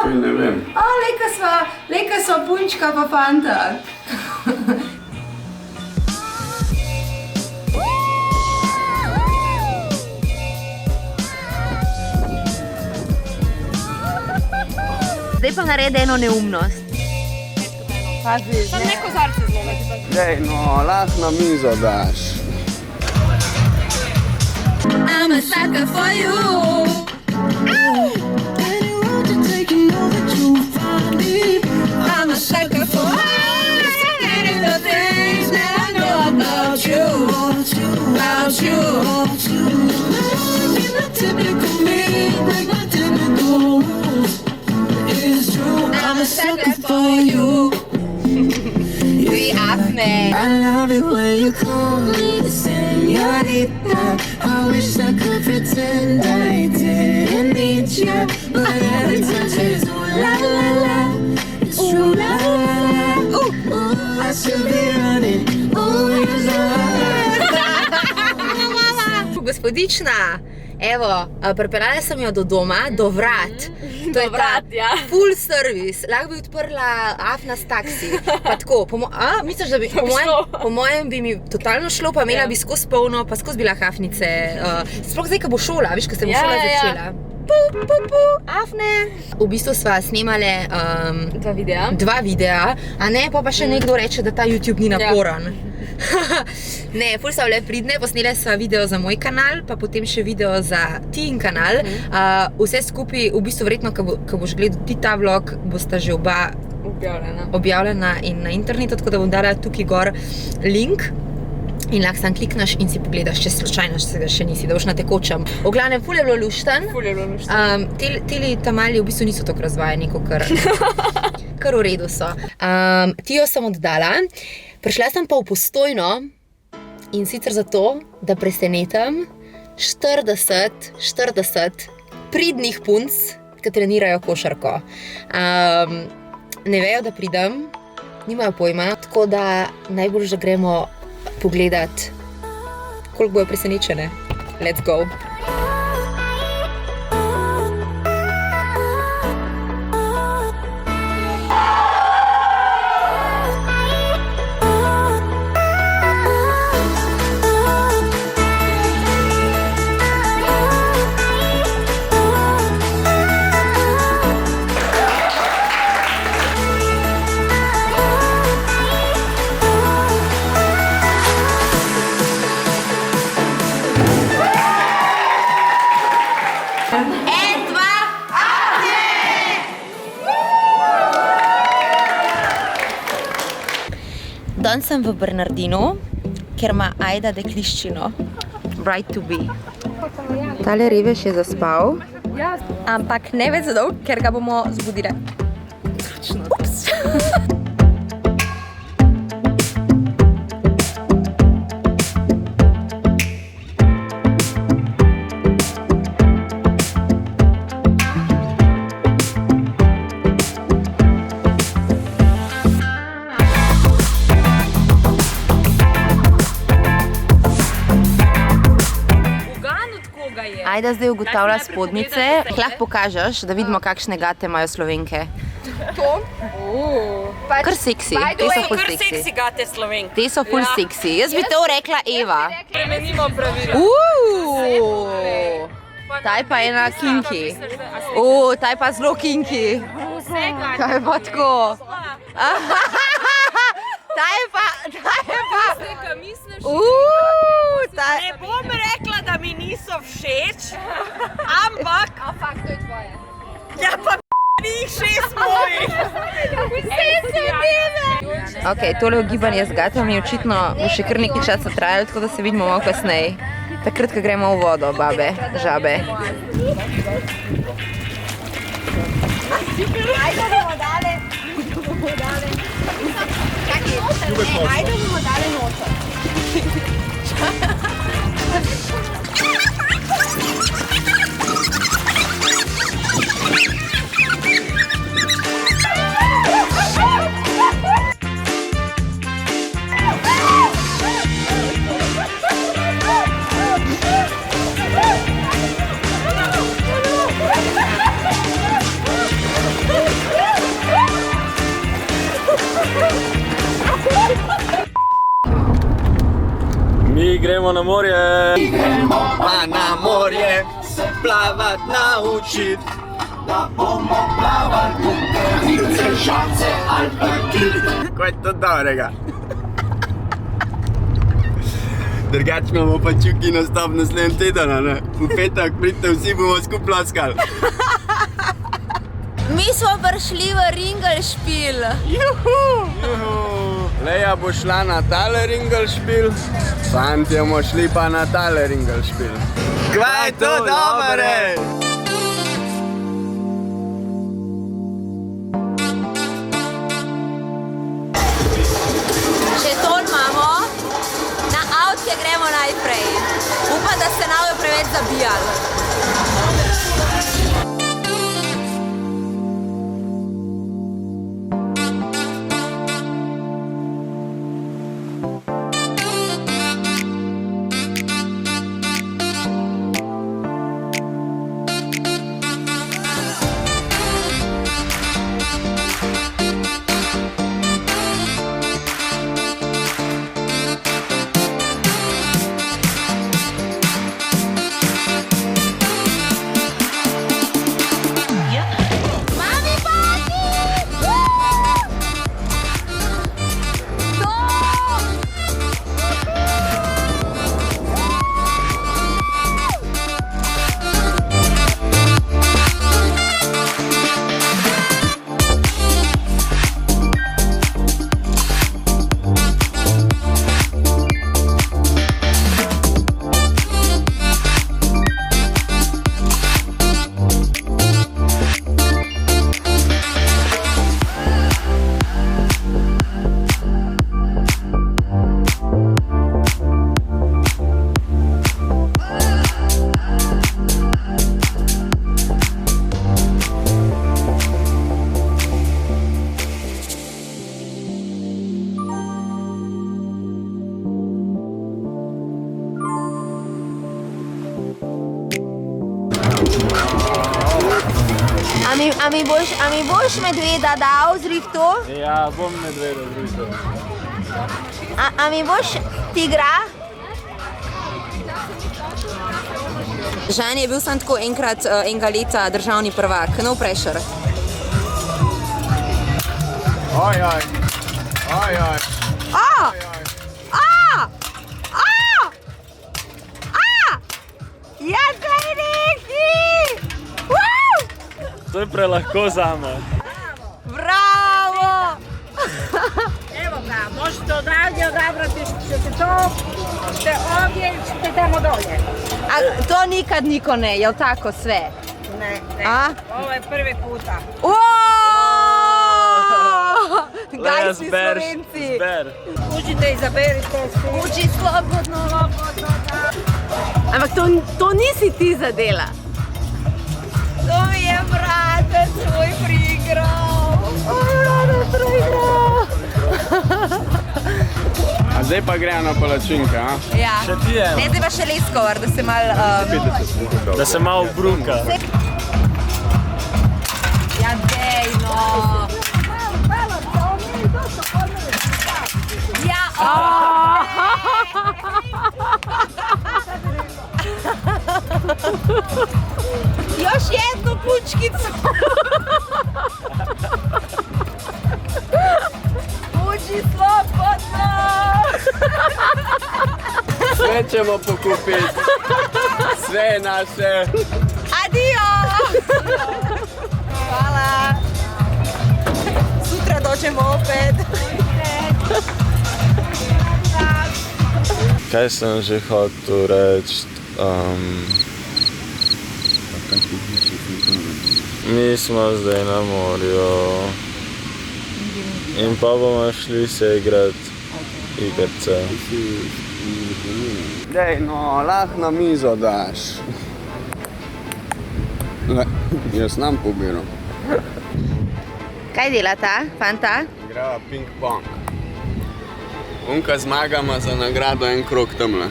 Kaj ne vem. Lejka sva punčka pa fanta. Zdaj pa naredi eno neumnost. Pazi, sam ne kozarce zlometi. Dej, no, lahko na mizo daš. I'm a sucker for you. I'm a sucker for the things that I know about you. About you. You're not typical me, like my typical rules. It's true, I'm a sucker for you. Ti Afne. I love it when you call me the señorita. I wish I could pretend I didn't need you, but every touch is ooh la la la. It's true la la la. Ooh, ooh, I should be running. Ooh, you're so Gospodična, evo, pripeljala sem jo do doma, do vrat. To je ta full service. Lahko bi odprla Afna s taksi. Pa tako, misliš, da bi, po mojem bi mi totalno šlo, pa imela bi skozi polno, pa skozi bila Hafnice. Sploh zdaj, ko bo šola, viš, ko se bo šola začela. Afne. V bistvu sva snemale dva videa, a ne, pa še nekdo reče, da ta YouTube ni naporan. Ne, ful so bile pridne, posnele sva video za moj kanal, pa potem še video za Tijin kanal. Vse skupaj, v bistvu verjetno, ko boš gledal ti ta vlog, bosta že oba objavljena in na internetu, tako da bom dala tukaj gor link. In lahko sam klikneš in si pogledaš, če slučajno še nisi, da boš na tekočem. V glavnem, ful je bilo lušten. Teli tamali v bistvu niso tako razvajeni, kar v redu so. Tijo sem oddala. Prišla sem pa v Postojno in sicer zato, da presenetam 40 pridnih punc, ki trenirajo košarko. Ne vejo, da pridem, nimajo pojma, tako da najbolj že gremo pogledat, koliko bojo presenečene. Let's go! Danes sem v Bernardinu, ker ima Ajda dekliščino. Right to be. Tale revež je zaspal, ampak ne več zadolg, ker ga bomo zbudile. Ups! Ajda zdaj ugotavlja spodnjice. Lahko pokažeš, da vidimo, kakšne gate imajo Slovenke. To? Kar seksi. Te so ful Kar seksi gate Slovenke. Te so ful seksi. Jaz bi to rekla Eva. Premenimo pravila. Ta je pa ena kinki. Ta je pa zelo kinki. Ta je pa tako. Ta je pa... Ne bom rekla, da mi niso všeč, ampak... to je tvoje. Ja pa ni 6 mojih. Vse so tebe. Ok, tole ugibanje z gatami očitno bo še kar nekaj časa trajalo, tako da se vidimo malo kasneje. Takrat, ko gremo v vodo, babe, žabe. Ajde bomo dale. Ajde bomo dale noter. Mi gremo na morje. Pa na morje se plavat naučit. Ko je to dobrega? Drugač imamo pa čuki nastop naslednji teden, ne? V petek pridite, vsi bomo skupaj ploskali. Mi smo prišli v Ringelšpil. Leja bo šla na tale Ringelšpil, fantje bomo šli pa na tale Ringelšpil. Kva je to dobre? Še tol imamo, na avtje gremo najprej. Upam, da se ne bojo preveč zabijali. A mi boš medveda dal zrihtu? Ja, bom medveda zrihtu. A mi boš tigra? Žan je bil sam tako enkrat enega leta državni prvak, no pressure. Ojoj. Ja, kaj neki! To je prelahko zame. Bravo! Evo ga, možete odavdje odabrati ćete to, ćete ovdje i ćete tamo dolje. A to nikad niko ne, jel tako sve? Ne, A? ovo je prvi puta. Leja, Gaj si zber. Slovenci! Uđite, izaberite svi. Uči slobodno. Ampak to nisi ti zadela. To mi je bratec svoj priigral. A zdaj pa grejo na palačinke, a? Ja. Še ti eno. Ne, zdaj pa še leskovar, da se malo... Da se malo bruka. Ja, dej, no. Ja, još jednu pučkicu. Uđi slobodno. Sve ćemo pokupiti. Sve je naše. Adio. Hvala. Sutra dođemo opet. Kaj sem že hotel reči? Mi smo zdaj na morju in pa bomo šli se igrati igrice. Dej, no, lahko na mizo daš. Le, jaz nam pobiram. Kaj delata, fanta? Igrava ping-pong. Unka zmagama za nagrado en krog tamle.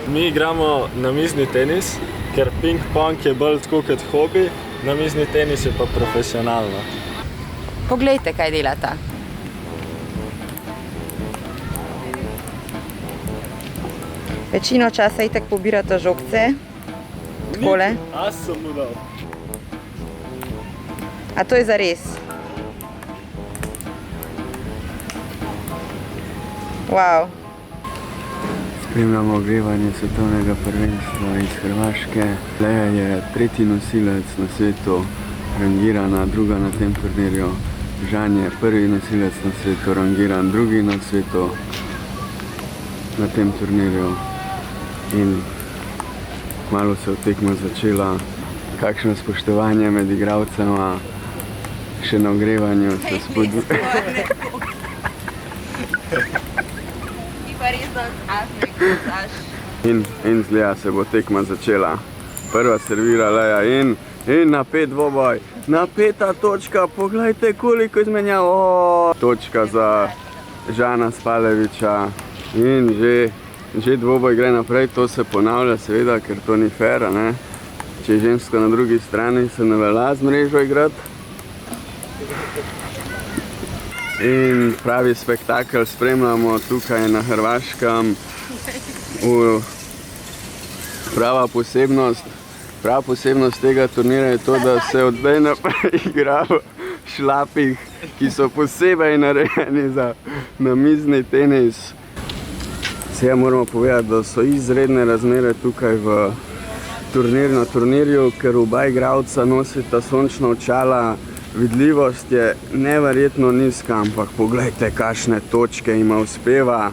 Mi igramo namizni tenis, ker ping-pong je bolj tako kot hobi, namizni tenis je pa profesionalno. Poglejte, kaj delata. Večino časa itak pobirata žogce. Takole. A sem mu dal. A to je zares? Wow. Spremljamo ogrevanje svetovnega prvenstva iz Hrvaške. Leja je tretji nosilec na svetu, rangirana druga na tem turnirju. Žan je prvi nosilec na svetu, rangiran drugi na svetu na tem turnirju. In kmalu se je tekma začela. Kakšno spoštovanje med igralcema, še na ogrevanju se spodbuja. In zlija se bo tekma začela. Prva servira Leja in napet dvoboj. Napeta točka, poglejte koliko izmenjav. Točka za Žana Spalevića in že dvoboj gre naprej. To se ponavlja seveda, ker to ni fair, ne? Če je ženska na drugi strani, se ne velja z mrežo igrati. In pravi spektakel spremljamo tukaj na Hrvaškem. Prava posebnost tega turnira je to, da se od zdaj naprej igra v šlapih, ki so posebej narejeni za namizni tenis. Vse moramo povedati, da so izredne razmere tukaj na turnirju, ker oba igralca nosita sončna očala. Vidljivost je neverjetno nizka, ampak poglejte, kakšne točke ima uspeva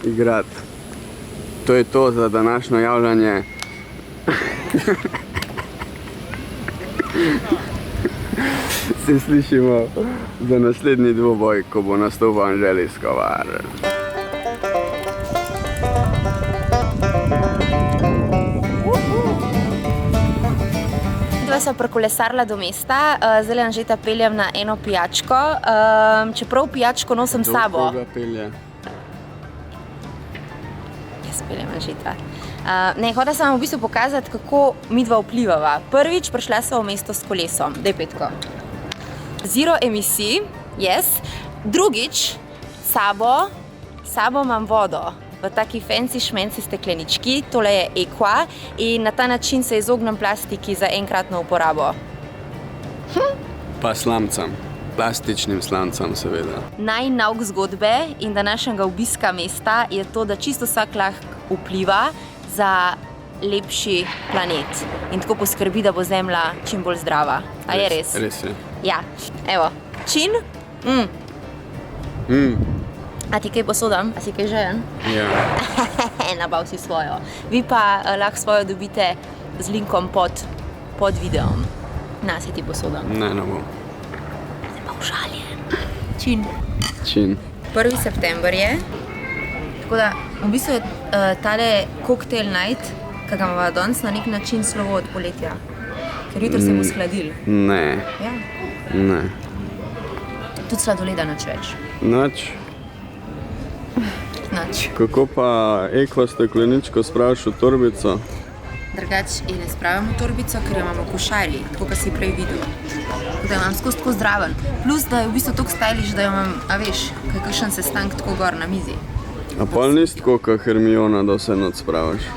igrati. To je to za današnjo javljanje. Se slišimo za naslednji dvoboj, ko bo nastopal Anželi Skovar. Sva prekolesarila do mesta, zdaj Anžeta peljem na eno pijačko, čeprav pijačko nosim s sabo. Koga pelje? Jaz peljem Anžeta. Hodila sem vam v bistvu pokazati, kako midva vplivava. Prvič, prišla sva v mesto s kolesom, daj Petko. Zero emisij, yes. Drugič, s sabo imam vodo. V taki fancy šmenci steklenički, tole je Aqua in na ta način se izognem plastiki za enkratno uporabo. Pa slamcem, plastičnim slamcem seveda. Najnauk zgodbe in današnjega obiska mesta je to, da čisto vsak lahko vpliva za lepši planet in tako poskrbi, da bo Zemlja čim bolj zdrava. A je res? Res je. Ja, evo, čin. A ti kaj posodam? A si kaj žejen? Ja. Nabav si svojo. Vi pa lahko svojo dobite z linkom pod videom. Na, si ti posodam. Ne bom. Se pa užaljen. Čin. 1. september je. Tako da, v bistvu je tale cocktail night, ki ga imamo danes, na nek način slovo od poletja. Ker jutro se bo skladil. Ne. Ja. Ne. Tudi sladoleda nič več. Nič. Kako pa Aqua stekleničko spraviš v torbico? Drugač je ne spravim v torbico, ker jo imamo v košari, tako kot si prej videl. Da jo imam skozi tako zdraven. Plus, da je v bistvu toliko stylish, da jo imam, a veš, kakšen sestank tako gor na mizi. A pol nisi tako kot Hermiona, da vse noč spraviš?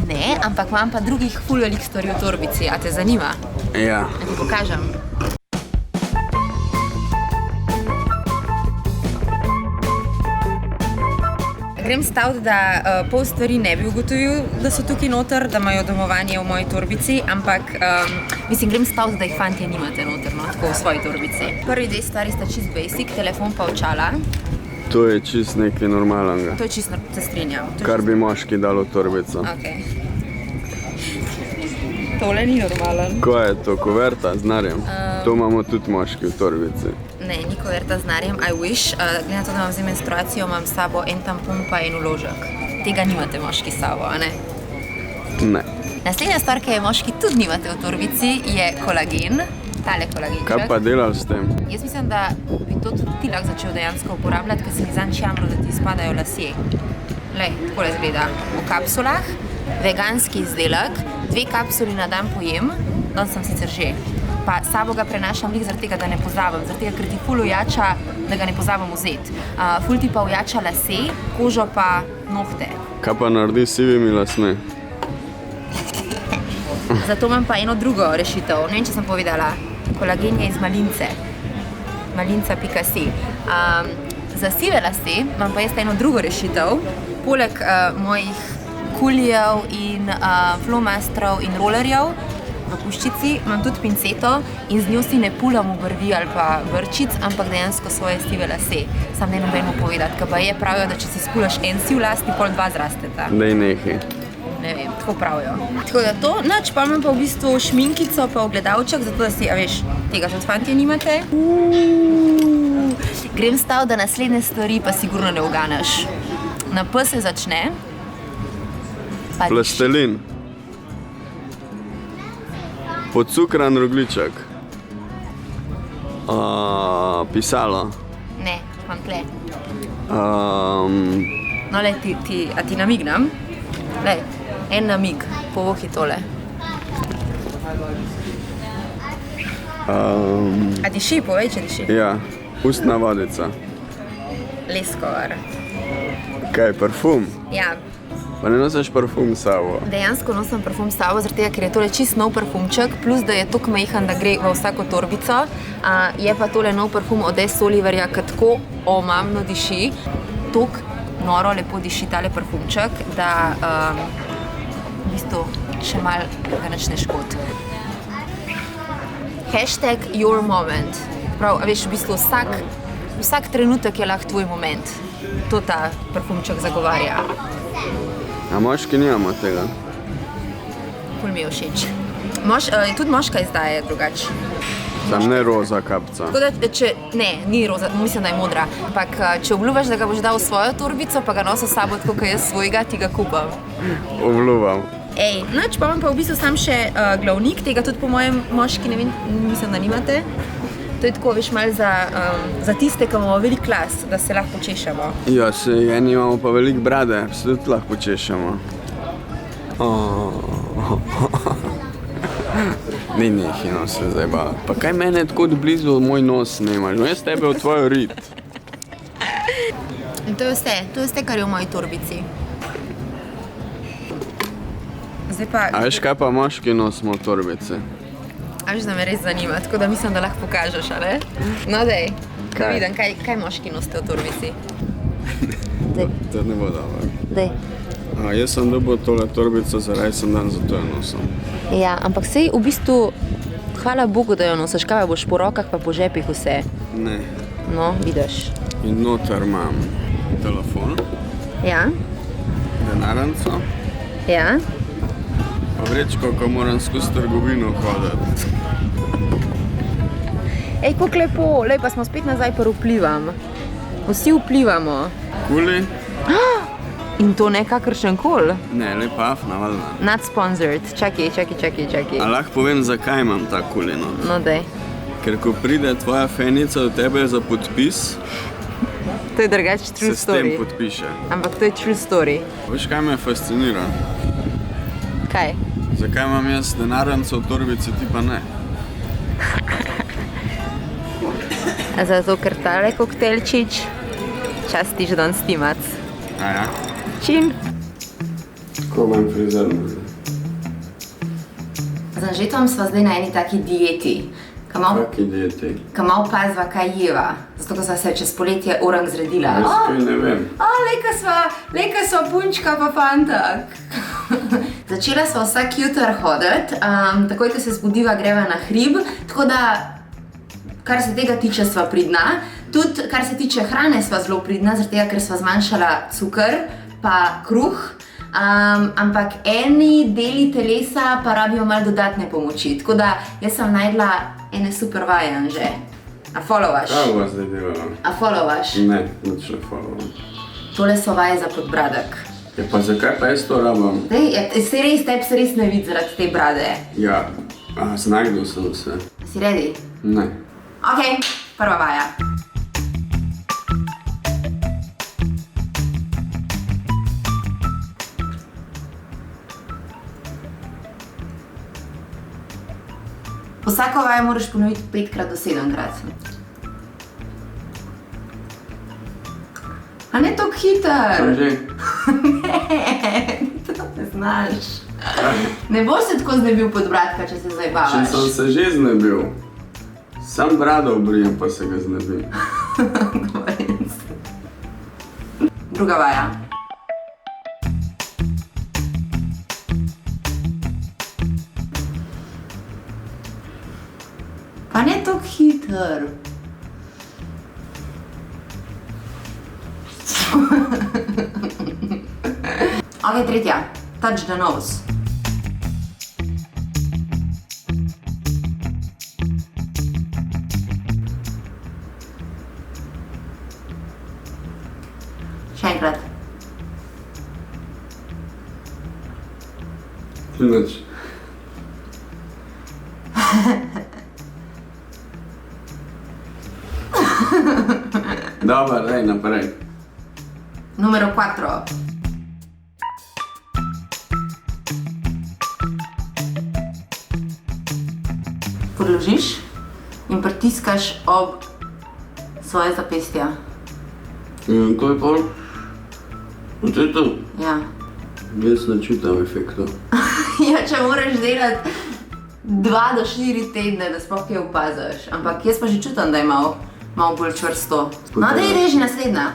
Ne, ampak imam pa drugih ful velik stvari v torbici, a te zanima? Ja. A ti pokažem. Grem staviti, da pol stvari ne bi ugotovil, da so tukaj noter, da imajo domovanje v moji torbici, ampak grem staviti, da jih fantje nimate noter, no, tako v svoji torbici. Prvi dve stvari sta čist basic, telefon pa očala. To je čist nekaj normalnega. To je čist, se strinjam. Kar bi moški dal v torbico. Okay. Tole ni normalen. Ko je to, kuverta z narjem? To imamo tudi moški v torbici. Ne, ni kuverta z narjem, I wish. Glede na to, da imam zdaj menstruacijo, imam s sabo en tampon pa en vložek. Tega nimate moški s sabo, a ne? Ne. Naslednja stvar, ki je moški tudi nimate v torbici, je kolagen. Tale kolagenček. Kaj pa delal s tem? Jaz mislim, da bi to tudi ti lahko začel dejansko uporabljati, ker se mi zanj čamro, da ti spadajo lasje. Lej, takole izgleda. V kapsulah, veganski izdelek, 2 kapsuli na dan pojem, danes sem sicer že. pa sabo ga prenašam lih zaradi tega, da ne pozabim, zaradi tega, ker ti ful ojača, da ga ne pozabim vzeti. Ful ti pa ojača lase, kožo pa nohte. Kaj pa naredi s sivimi lasmi? Zato imam pa eno drugo rešitev, ne vem, če sem povedala. Kolagen je iz malince. Malinca.si. Za sive lase imam pa jaz eno drugo rešitev. Poleg mojih kulijev in flomastrov in rolerjev v puščici imam tudi pinceto in z njo si ne pulam v brvi ali pa vrčic, ampak dejansko svoje sive lase. Sam ne nobeno povedati, ker pa je pravijo, da če si spulaš en siv las, ti pol dva zrasteta. Daj nekaj. Ne vem, tako pravijo. Tako da to, nač pa imam pa v bistvu šminkico pa ogledalček, zato da si, a veš, tega tudi fantje nimate. Grem stav, da naslednje stvari pa sigurno ne uganeš. Na P se začne. Pa Plastelin. Pocukran rogljiček. Pisalo. Ne, imam tle. No, le, a ti namignem? Lej, en namig, povohi tole. A diši, povej, če diši. Ja, ustna vodica. Leskovar. Kaj, parfum? Ja, Pa ne nosiš parfum s sabo? dejansko nosim parfum s sabo, zaradi tega, ker je tole čist nov parfumček, plus da je toliko majhen, da gre v vsako torbico. Je pa tole nov parfum od S. Oliverja, ki tako omamno diši. Toliko noro lepo diši tale parfumček, da v bistvu še malo ga nič ne škodi. #YourMoment. Prav, a veš, v bistvu vsak trenutek je lahko tvoj moment. To ta parfumček zagovarja. A moški nimamo tega? Ful mi je všeč. Tudi moška izdaja je drugače. Sam ne roza kapca. Tako da, ni roza, mislim, da je modra. Ampak, če obljubaš, da ga boš dal v svojo torbico, pa ga nosil s sabo tako, kot jaz svojega, ti ga kupam. Obljubam. Nač pa imam pa v bistvu sam še glavnik, tega tudi po mojem moški, ne vem, mislim, da nimate. To je tako, veš, malo za tiste, ki imamo velik las, da se lahko počešemo. Ja, eni imamo pa veliko brade, se tudi lahko počešemo. Ni nehino se zdaj ba. Pa kaj mene tako od blizu moj nos snemaš? No jaz tebe v tvojo rit. In to je vse, kar je v moji torbici. Zdaj pa, A veš kaj pa moški nosimo v torbici? a veš, da me res zanima, tako da mislim, da lahko pokažeš, a ne? No dej, da Kaj? vidim, kaj moški nosite v torbici. To ne bo dobro. Dej. Jaz sem dobil tole torbico za rajsen dan, zato jo nosim. Ja, ampak sej v bistvu, hvala Bogu, da jo nosiš, kaj boš po rokah pa po žepih vse. Ne. No, vidiš. In noter imam telefon, Ja, denarnico, ja. pa vrečko, ko moram skozi trgovino hoditi. Koliko lepo, lej pa smo spet nazaj pri vplivam. Vsi vplivamo. Kuli? In to ne kakršen kol. Ne, lepa afna, valjda. Not sponsored. Čakaj. A lahko povem, zakaj imam ta kuli not? No, dej. Ker ko pride tvoja fenica do tebe za podpis, To je drugače true se s tem story. podpiše. Ampak to je true story. Veš, kaj me fascinira? Kaj? Zakaj imam jaz denarnico v torbici, ti pa ne? Zato, ker tale koktejlčič častiš dan stimac. A ja? Čim? Ko imam frizer? Z Anžetom sva zdaj na eni taki dieti. Kaki dieti? Ka malo pazva, kaj jeva. Zato, ko sva se čez poletje orang zredila. Jaz kaj ne vem. Lejka sva punčka pa fantak. Začela sva vsak jutr hoditi, takoj, ko se zbudiva, greva na hrib, tako da, kar se tega tiče, sva pridna. Tudi, kar se tiče hrane, sva zelo pridna, zaradi tega, ker sva zmanjšala cukr pa kruh. Ampak eni deli telesa pa rabijo malo dodatne pomoči, tako da jaz sem najdla ene super vaje, Anže. A followaš? Kaj bo zdaj delala? A followaš? Ne, nič ne followam. Tole so vaje za podbradek. Ja, pa zakaj pa jaz to rabam? Se res, tebi se res ne vidi zaradi te brade. Ja, znajdel sem se. Si ready? Ne. Ok, prva vaja. Vsako vajo moraš ponoviti 5krat do 7krat. A ne toliko hiter. Že? Ne, to ne znaš. Ne boš se tako znebil podbradka, če se zdaj bavaš. Če sem se že znebil. Sam brado obrijem, pa se ga znebim. Druga vaja. Pa ne toliko hiter. Ok, tretja. Touch the nose. Še enkrat. Nič. Dobar, daj naprej. Numero 4. Podložiš in pritiskaš ob svoje zapestja. In to je pol? To je to? Ja. Jaz ne čutam efektov. Ja, če moraš delati 2 do 4 tedne, da sploh kaj opaziš. Ampak jaz pa že čutam, da je malo bolj čvrsto. No, daj reži naslednja.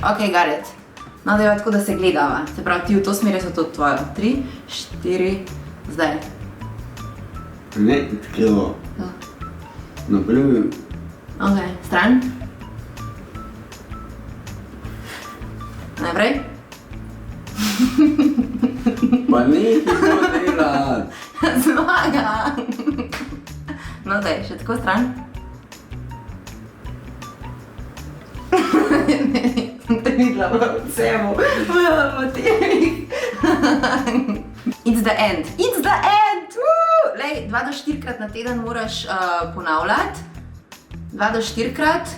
Ok, got it. No, da je tako, da se gledava. Se pravi, ti v to smer, jaz v to tvojo. 3, 4, zdaj. Ne, tako. Naprej. Ok, stran. Najprej. Pa ne, tako delati. Zmaga. No, daj, še tako stran. Te videla v sebo, v motivih. It's the end. It's the end! Lej, 2 do 4krat na teden moraš ponavljati. 2 do 4krat.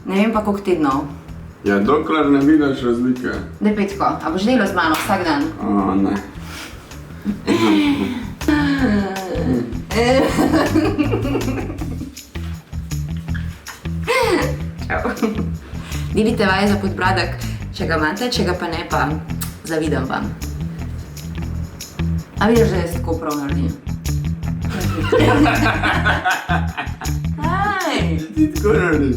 Ne vem pa koliko tednov. Ja, dokler ne vidiš razlike. Daj Petko, a boš delal z mano vsak dan? O, ne. Delite vaje za podbradek, če ga imate, če ga pa ne, pa zavidam vam. A vidiš, da jaz tako prav naredim? Kaj? Ti tako naredi.